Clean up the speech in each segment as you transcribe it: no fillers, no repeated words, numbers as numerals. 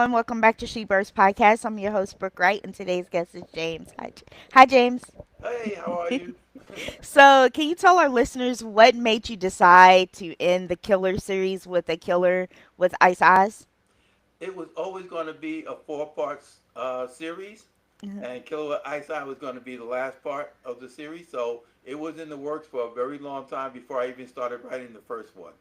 everyone. Welcome back to She Birds Podcast. I'm your host, Brooke Wright, and today's guest is James. Hi, James. Hey, how are you? So, can you tell our listeners what made you decide to end the Killer series with a killer with ice eyes? It was always going to be a four-part series, Mhm. and Killer Ice Eye was going to be the last part of the series. So it was in the works for a very long time before I even started writing the first one.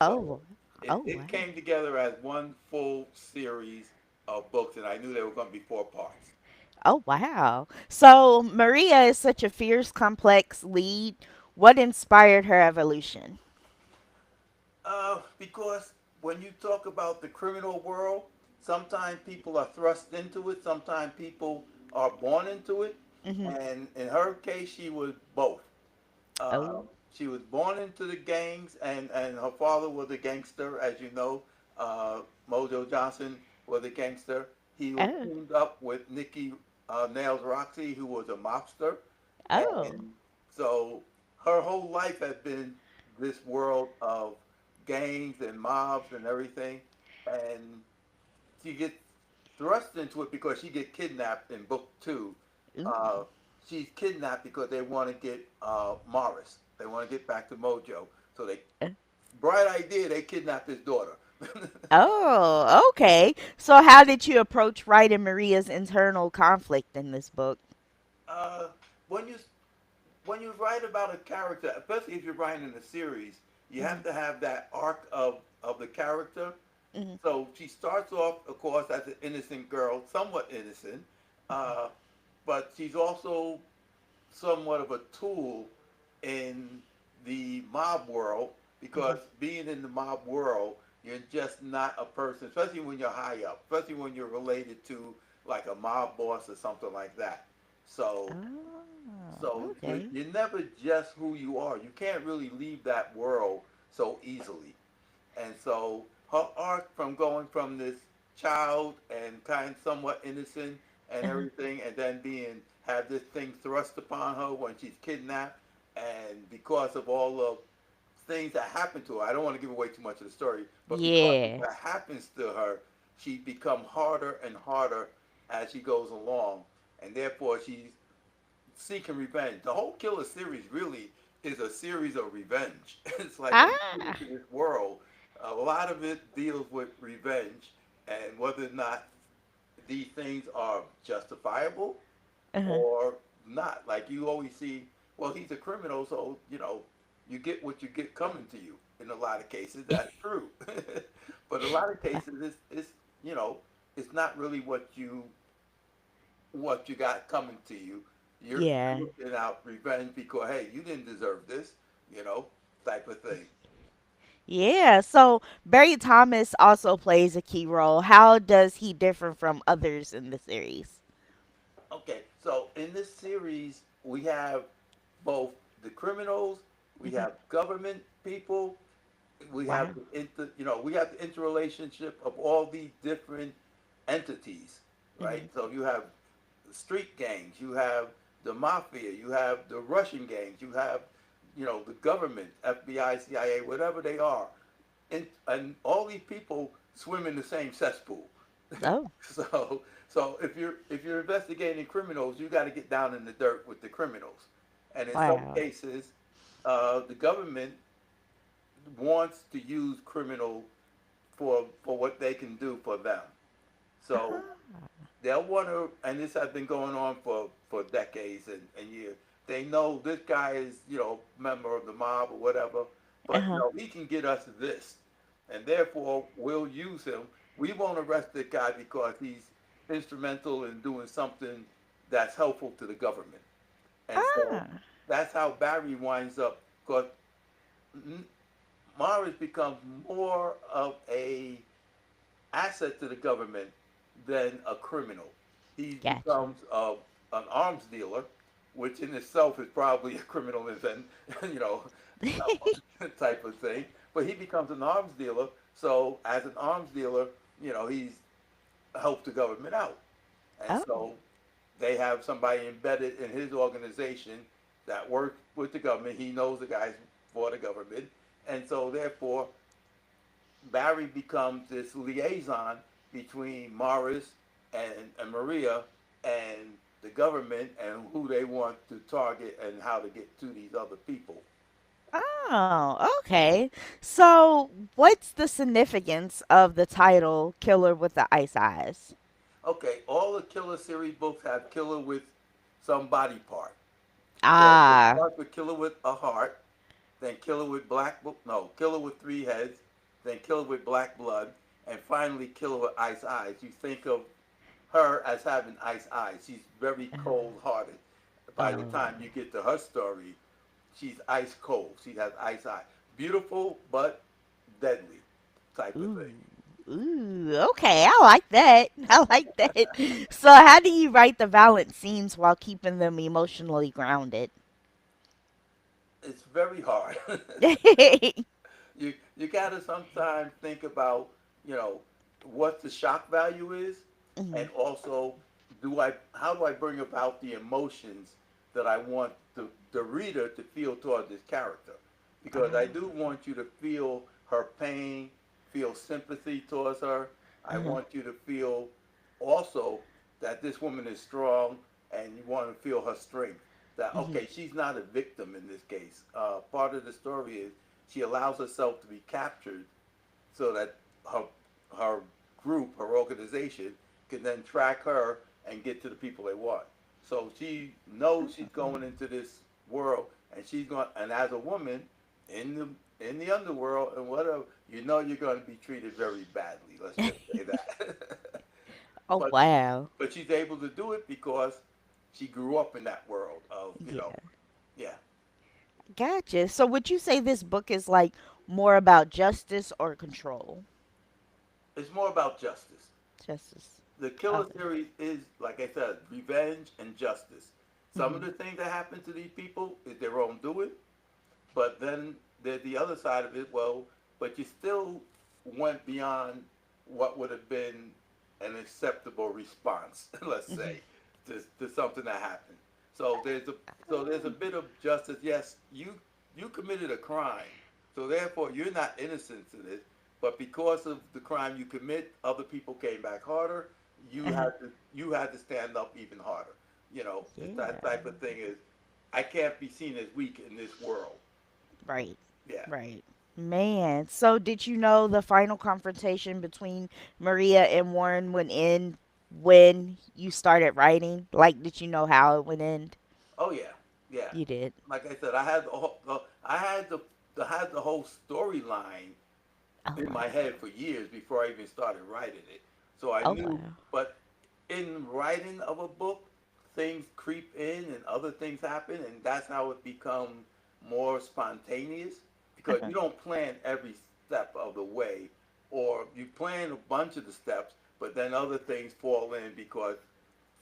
So Oh, it, oh, it wow. came together as one full series of books, and I knew they were going to be four parts. Oh, wow. So, Maria is such a fierce, complex lead. What inspired her evolution? Because when you talk about the criminal world, sometimes people are thrust into it, sometimes people are born into it, Hmm. and in her case, she was both. Uh, Oh, she was born into the gangs, and her father was a gangster, as you know. Mojo Johnson was a gangster. He was oh, teamed up with Nikki Nails Roxy, who was a mobster. oh. And so her whole life has been this world of gangs and mobs and everything. And she gets thrust into it because she get kidnapped in book two. Ooh. Uh, she's kidnapped because they want to get Morris. They want to get back to Mojo. So they bright idea. They kidnapped his daughter. Oh, okay. So, how did you approach writing Maria's internal conflict in this book? uh, when you when you write about a character, especially if you're writing in a series, you Hmm. have to have that arc of the character. Hmm. So she starts off, of course, as an innocent girl, somewhat innocent, uh, but she's also somewhat of a tool in the mob world Hmm. because being in the mob world, you're just not a person, especially when you're high up, especially when you're related to like a mob boss or something like that. So, Oh, so you're, okay. you're never just who you are. You can't really leave that world so easily. And so her arc from going from this child and kind of somewhat innocent and Uh-huh. everything, and then being have this thing thrust upon her when she's kidnapped, and because of all the things that happen to her, I don't want to give away too much of the story, but because of Yeah. what happens to her, she become harder and harder as she goes along, and therefore she's seeking revenge. The whole Killer series really is a series of revenge. It's like when you get Ah. into this world, a lot of it deals with revenge and whether or not these things are justifiable Uh-huh. or not. Like you always see, well, he's a criminal, so you get what you get coming to you. In a lot of cases, that's true. But a lot of cases, it's you know, it's not really what you got coming to you. You're Yeah. looking out revenge because hey, you didn't deserve this, you know, type of thing. Yeah. So Barry Thomas also plays a key role. How does he differ from others in the series? Okay, so in this series we have both the criminals, we Hmm. have government people, we have Wow. we have the interrelationship of all these different entities, right? Hmm. So you have street gangs, you have the mafia, you have the Russian gangs, you have the government, FBI, CIA, whatever they are, and all these people swim in the same cesspool. Oh. So if you're investigating criminals, you got to get down in the dirt with the criminals, and in some Wow. cases, the government wants to use criminal for what they can do for them. So Uh-huh. they'll want to, and this has been going on for decades and years. They know this guy is member of the mob or whatever, but Uh-huh. he can get us this, and therefore we'll use him. We won't arrest the guy because he's instrumental in doing something that's helpful to the government, and so Ah. that's how Barry winds up. Because Morris becomes more of a asset to the government than a criminal. He Gotcha. becomes an arms dealer, which in itself is probably a criminal event, you know, type of thing. But he becomes an arms dealer. So as an arms dealer, he's helped the government out. And Oh. so they have somebody embedded in his organization that works with the government. He knows the guys for the government. And so therefore Barry becomes this liaison between Morris and Maria and the government and who they want to target and how to get to these other people. Oh, okay. So, what's the significance of the title Killer with the Ice Eyes? Okay, all the Killer series books have killer with some body part. So it Ah. starts with killer with a heart, then killer with no, killer with three heads, then killer with black blood, and finally killer with ice eyes. You think of her as having ice eyes. She's very cold hearted. By the Oh. time you get to her story, she's ice cold. She has ice eyes. Beautiful but deadly type of thing. Ooh. Ooh, okay. I like that. I like that. So, how do you write the violent scenes while keeping them emotionally grounded? It's very hard. You gotta sometimes think about, you know, what the shock value is, Mhm, and also do I how do I bring about the emotions that I want the reader to feel toward this character? Because I do want you to feel her pain, feel sympathy towards her. I uh-huh, want you to feel also that this woman is strong, and you want to feel her strength. That mhm, okay, she's not a victim in this case. Part of the story is she allows herself to be captured so that her her group, her organization, can then track her and get to the people they want. So she knows she's going into this world, and she's going. And as a woman in the underworld and whatever, you know you're going to be treated very badly. Let's just say that. Oh, but wow. but she's able to do it because she grew up in that world of Yeah. yeah. Gotcha. So, would you say this book is like more about justice or control? It's more about justice. Justice. The Killer Okay. series is, like I said, revenge and justice. Some of Hmm. the things that happen to these people is their own doing, but then there's the other side of it. Well, but you still went beyond what would have been an acceptable response, let's Hmm. say, to something that happened. So there's a bit of justice. Yes, you committed a crime, so therefore you're not innocent in this. But because of the crime you commit, other people came back harder. Uh-huh. You had to stand up even harder. It's that Yeah. type of thing. Is I can't be seen as weak in this world. Right. Yeah. Right. Man, so did you know the final confrontation between Maria and Warren went in when you started writing? Like, did you know how it would end? Oh yeah. Yeah. You did. Like I said, I had I had the whole storyline Oh in my wow. head for years before I even started writing it. So I Oh knew, wow. but in writing of a book, things creep in and other things happen, and that's how it becomes more spontaneous because Uh-huh. you don't plan every step of the way, or you plan a bunch of the steps, but then other things fall in because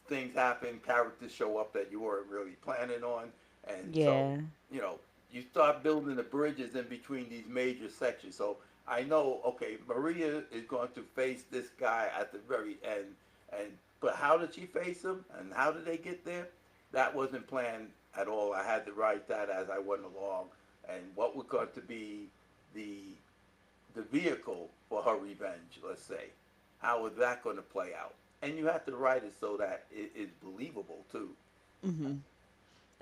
things happen, characters show up that you weren't really planning on, and so Yeah. you know you start building the bridges in between these major sections. So I know, okay, Maria is going to face this guy at the very end, and but how did she face him, and how did they get there? That wasn't planned at all. I had to write that as I went along, and what was going to be the the vehicle for her revenge, let's say. How is that going to play out? And you have to write it so that it is believable too. Mhm.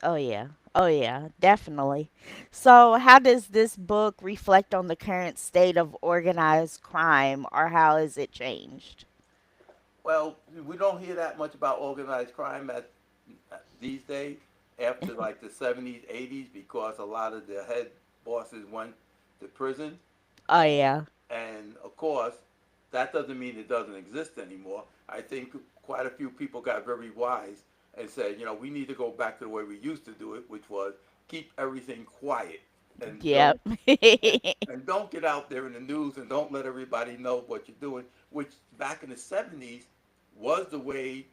Oh yeah. Oh yeah, definitely. So, how does this book reflect on the current state of organized crime or how has it changed? Well, we don't hear that much about organized crime these days after like the 70s, 80s because a lot of the head bosses went to prison. Oh yeah. And of course, that doesn't mean it doesn't exist anymore. I think quite a few people got very wise and said, we need to go back to the way we used to do it, which was keep everything quiet and Yep. don't get out there in the news and don't let everybody know what you're doing. Which back in the 70s was the way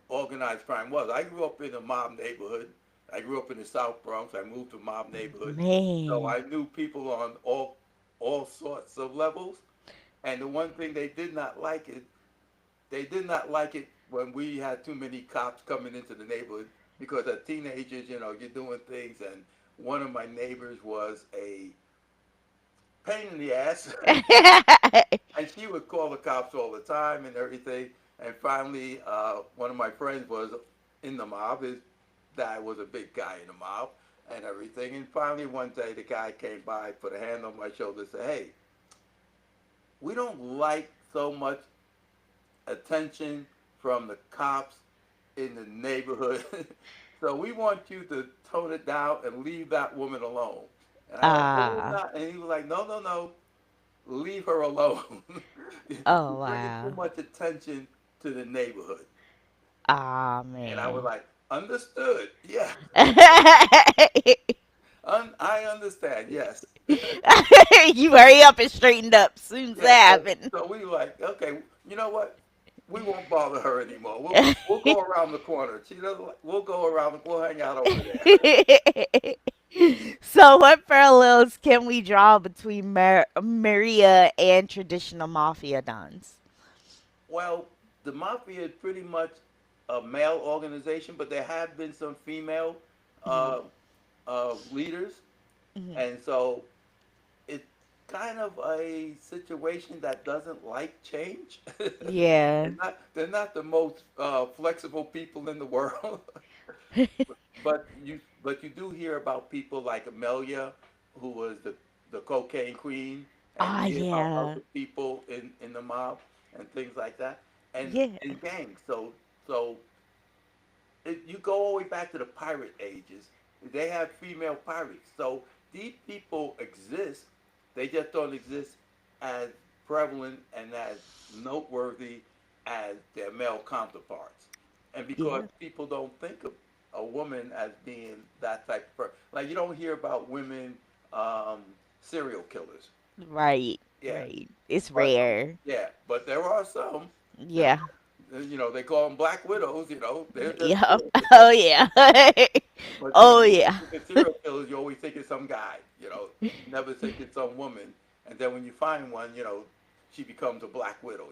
organized crime was. I grew up in a mob neighborhood. I grew up in the South Bronx. I moved to a mob neighborhood, so Man. I knew people on all sorts of levels. And the one thing they did not like it when we had too many cops coming into the neighborhood because as teenagers, you're doing things. And one of my neighbors was pain in the ass. And she would call the cops all the time and everything. And finally, one of my friends was in the mob. His dad was a big guy in the mob and everything. And finally, one day, the guy came by, put a hand on my shoulder, and said, "Hey, we don't like so much attention from the cops in the neighborhood. So we want you to tone it down and leave that woman alone." And I was like, "Oh, Ah. not." And he was like, "No, no, no, leave her alone. Oh You're bringing too wow. much attention to the neighborhood." Ah And I was man. like, "Understood. Yeah, I understand. Yes." You hurry up and straightened up as soon as Yeah. that So, happened. so we were like, "Okay, you know what? We won't bother her anymore. We'll go around the corner. She doesn't. We'll go around. We'll hang out over there." So, what parallels can we draw between Maria and traditional mafia dons? Well, the mafia is pretty much a male organization, but there have been some female Hmm. uh, leaders, Hmm. and so it's kind of a situation that doesn't like change. Yeah. They're not the most flexible people in the world, but you do hear about people like Amelia, who was the cocaine queen, and Ah, you hear about yeah. other people in the mob and things like that, and Yeah. in gangs. So you go all the way back to the pirate ages. They have female pirates. So these people exist. They just don't exist as prevalent and as noteworthy as their male counterparts. And because Yeah. people don't think of a woman as being that type of person, like you don't hear about women um, serial killers. Right. Yeah, Right. It's but rare. yeah, but there are some. You Yeah. know, they call them black widows. They're just Yep. serial Oh, killers. yeah. But Oh, when you yeah. think of serial killers, you always think it's some guy. You never think it's some woman. And then when you find one, she becomes a black widow.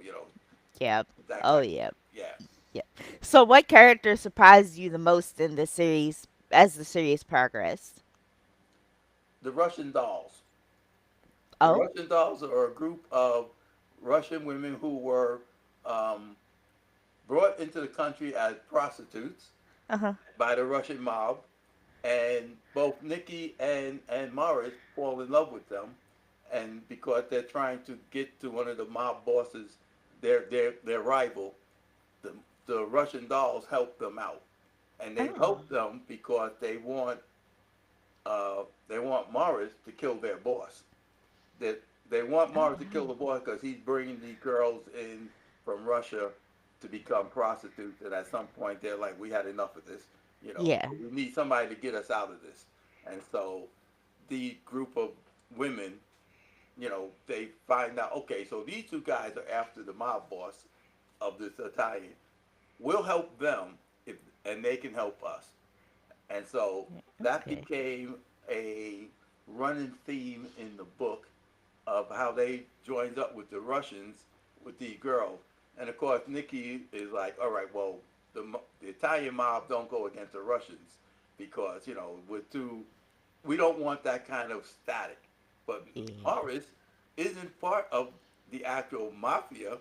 Yep. That Oh, kind of yep. thing. Yeah. Yep. So, what character surprised you the most in the series as the series progressed? The Russian dolls. The Oh. Russian dolls are a group of Russian women who were um, brought into the country as prostitutes Uh huh. by the Russian mob, and both Nikki and Morris fall in love with them, and because they're trying to get to one of the mob bosses, their rival, the the Russian dolls help them out, and they Oh. help them because they want Morris to kill their boss. That they want Oh Morris to kill wow. the boss because he's bringing these girls in from Russia to become prostitutes, and at some point they're like, "We had enough of this. Yeah. We need somebody to get us out of this." And so the group of women, they find out, okay, so these two guys are after the mob boss of this Italian. We'll help them if and they can help us. And so that Okay. became a running theme in the book of how they joined up with the Russians with these girls. And of course, Nikki is like, all right, well, the Italian mob don't go against the Russians because, we don't want that kind of static. But Yeah. Morris isn't part of the actual mafia.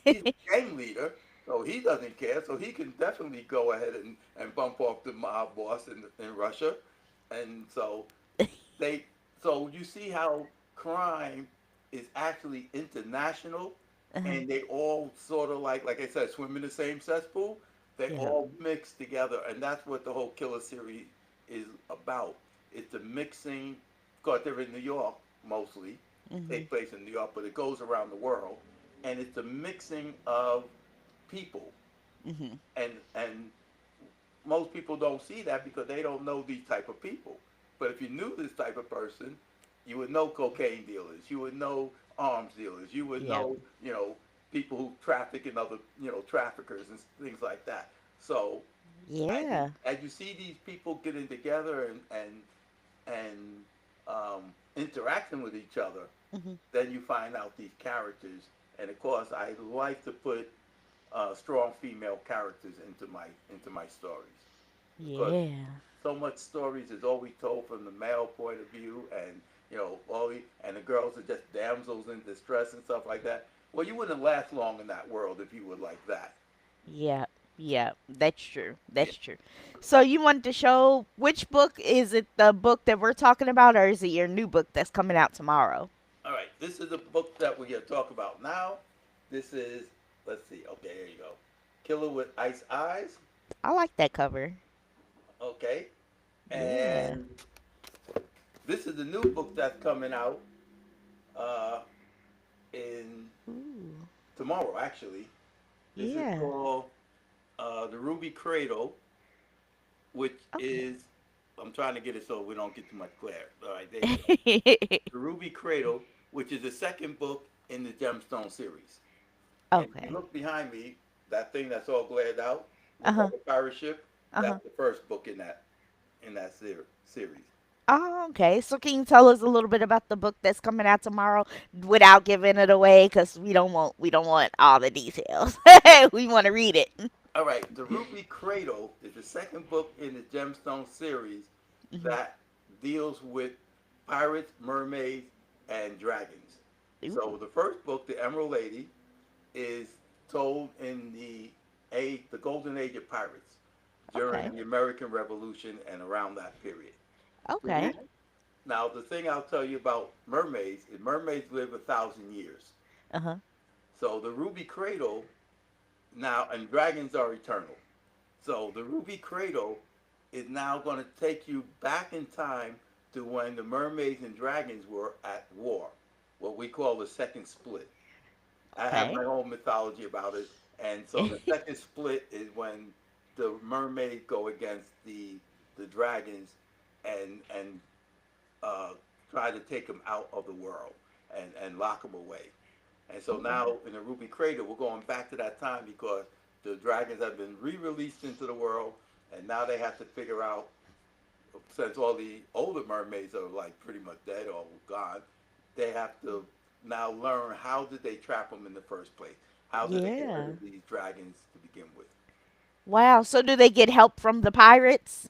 He's a gang leader, so he doesn't care. So he can definitely go ahead and bump off the mob boss in Russia. And they so you see how crime is actually international, Uh-huh. and they all sort of like I said, swim in the same cesspool. They Yeah. all mix together, and that's what the whole Killer series is about. It's the mixing. Of course, they're in New York mostly, Mhm. take place in New York, but it goes around the world, and it's the mixing of people, Mhm. and most people don't see that because they don't know these type of people. But if you knew this type of person, you would know cocaine dealers, you would know arms dealers, you would Yep. know, people who traffic and other, traffickers and things like that. So as you, Yeah. as you see these people getting together and interacting with each other, Mhm. then you find out these characters. And of course, I like to put strong female characters into my stories because Yeah. so much stories is always told from the male point of view, and and the girls are just damsels in distress and stuff like that. Well, you wouldn't last long in that world if you were like that. Yeah, yeah, that's true. Yeah. That's true. So you want to show which book is it? The book that we're talking about, or is it your new book that's coming out tomorrow? All right. This is the book that we're going to talk about now. This is, let's see. Okay, here you go. Killer with Ice Eyes. I like that cover. Okay. Yeah. And this is the new book that's coming out uh, in Ooh. tomorrow, actually. This is Yeah. called the Ruby Cradle, which Okay. is, I'm trying to get it so we don't get too much glare. All right, there you go. The Ruby Cradle, which is the second book in the Gemstone series. And if you Okay. look behind me, that thing that's all glared out, Uh looks like huh. a pirate ship. Uh huh. That's the first book in that series. Oh, okay. So can you tell us a little bit about the book that's coming out tomorrow without giving it away? Because we don't want all the details. We want to read it. All right, the Ruby Cradle is the second book in the Gemstone series Hmm. that deals with pirates, mermaids, and dragons. So Ooh. the first book, The Emerald Lady, is told in the golden age of pirates during Okay. the American Revolution and around that period. Okay. Now, the thing I'll tell you about mermaids is mermaids live 1,000 years. Uh huh. So the Ruby Cradle now, and dragons are eternal. So the Ruby Cradle is now going to take you back in time to when the mermaids and dragons were at war, what we call the second split. I have Okay. my own mythology about it, and so the second split is when the mermaids go against the dragons and uh, try to take them out of the world and lock them away. And so Ooh. now in the Ruby Cradle, we're going back to that time because the dragons have been re-released into the world, and now they have to figure out, since all the older mermaids are like pretty much dead or gone, they have to now learn how did they trap them in the first place? How did they get rid Yeah. of these dragons to begin with? Wow. So do they get help from the pirates?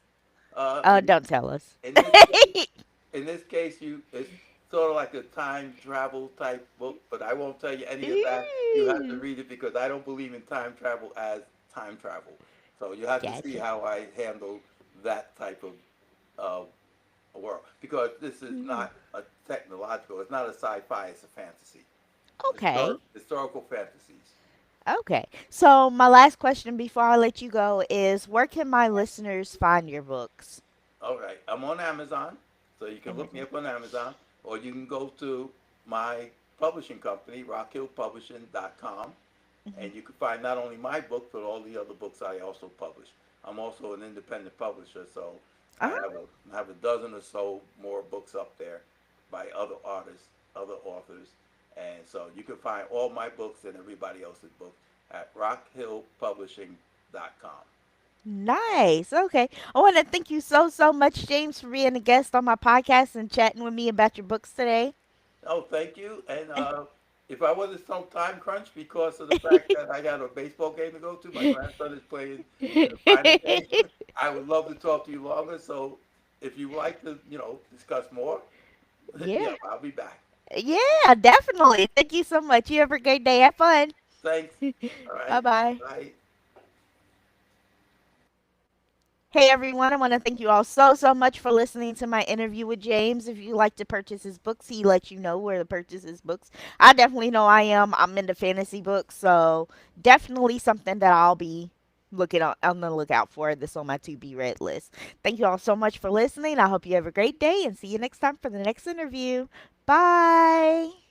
Uh, in, Don't tell us. in this in this case, you it's sort of like a time travel type book, but I won't tell you any of that. You have to Ooh. read it because I don't believe in time travel as time travel. So you have to see Gotcha. how I handle that type of world because this is Mhm. not a technological. It's not a sci-fi. It's a fantasy. Okay. Historical fantasies. Okay. So my last question before I let you go is where can my listeners find your books? All right, I'm on Amazon, so you can look me Amazon. up on Amazon, or you can go to my publishing company, RockHillPublishing.com, Hmm. and you can find not only my book but all the other books I also publish. I'm also an independent publisher, so Uh-huh. I have a dozen or so more books up there by other artists, other authors, and so you can find all my books and everybody else's books at RockHillPublishing.com. Nice. Okay. I want to thank you so much, James, for being a guest on my podcast and chatting with me about your books today. Oh, thank you. And if I wasn't so time crunch because of the fact that I got a baseball game to go to, my grandson is playing in the final game. I would love to talk to you longer. So if you like to, discuss more, hit me Yeah. up. I'll be back. Yeah, definitely. Thank you so much. You have a great day. Have fun. Thanks. All Bye right. bye. Bye. Hey everyone, I want to thank you all so much for listening to my interview with James. If you like to purchase his books, he lets you know where to purchase his books. I definitely know I am. I'm into fantasy books, so definitely something that I'll be looking on the lookout for this on my to be read list. Thank you all so much for listening. I hope you have a great day and see you next time for the next interview. Bye.